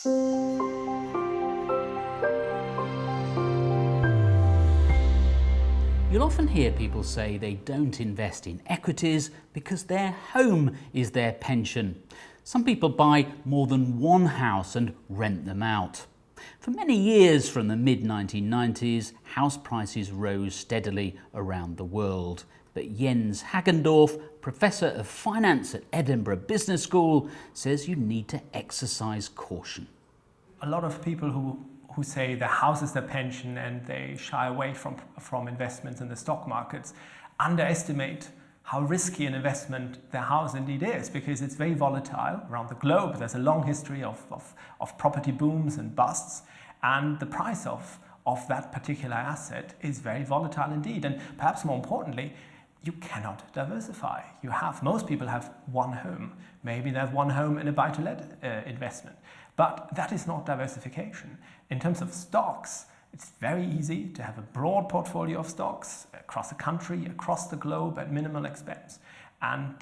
You'll often hear people say they don't invest in equities because their home is their pension. Some people buy more than one house and rent them out. For many years, from the mid-1990s, house prices rose steadily around the world. But Jens Hagendorff, Professor of Finance at Edinburgh Business School, says you need to exercise caution. A lot of people who say the house is their pension and they shy away from investments in the stock markets underestimate how risky an investment their house indeed is, because it's very volatile around the globe. There's a long history of property booms and busts, and the price of that particular asset is very volatile indeed. And perhaps more importantly, you cannot diversify. Most people have one home. Maybe they have one home in a buy-to-let investment. But that is not diversification. In terms of stocks, it's very easy to have a broad portfolio of stocks across the country, across the globe at minimal expense. And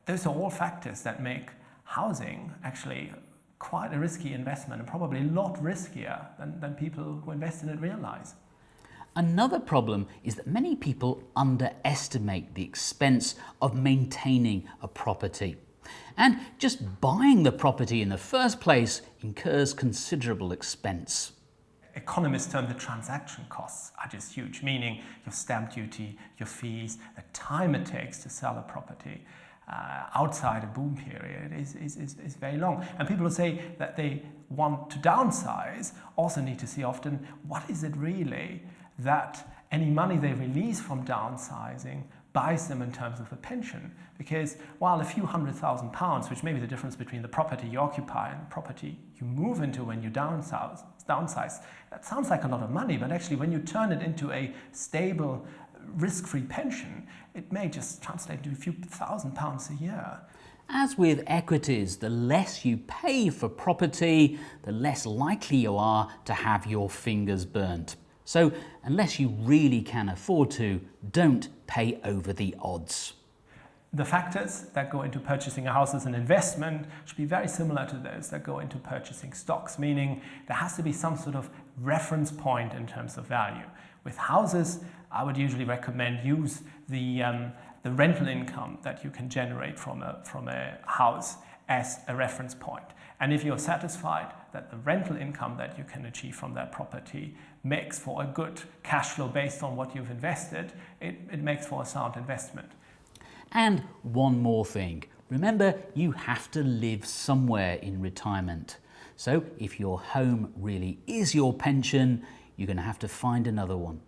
those are all factors that make housing actually quite a risky investment, and probably a lot riskier than people who invest in it realize. Another problem is that many people underestimate the expense of maintaining a property. And just buying the property in the first place incurs considerable expense. Economists term the transaction costs are just huge, meaning your stamp duty, your fees, the time it takes to sell a property outside a boom period is very long. And people who say that they want to downsize also need to see often, what is it really that any money they release from downsizing buys them in terms of a pension? Because while a few £100,000, which may be the difference between the property you occupy and the property you move into when you downsize, that sounds like a lot of money, but actually when you turn it into a stable, risk-free pension, it may just translate to a few £1,000s a year. As with equities, the less you pay for property, the less likely you are to have your fingers burnt. So unless you really can afford to, don't pay over the odds. The factors that go into purchasing a house as an investment should be very similar to those that go into purchasing stocks, meaning there has to be some sort of reference point in terms of value. With houses, I would usually recommend use the rental income that you can generate from a house as a reference point. And if you're satisfied that the rental income that you can achieve from that property makes for a good cash flow based on what you've invested, it makes for a sound investment. And one more thing. Remember, you have to live somewhere in retirement. So if your home really is your pension, you're going to have to find another one.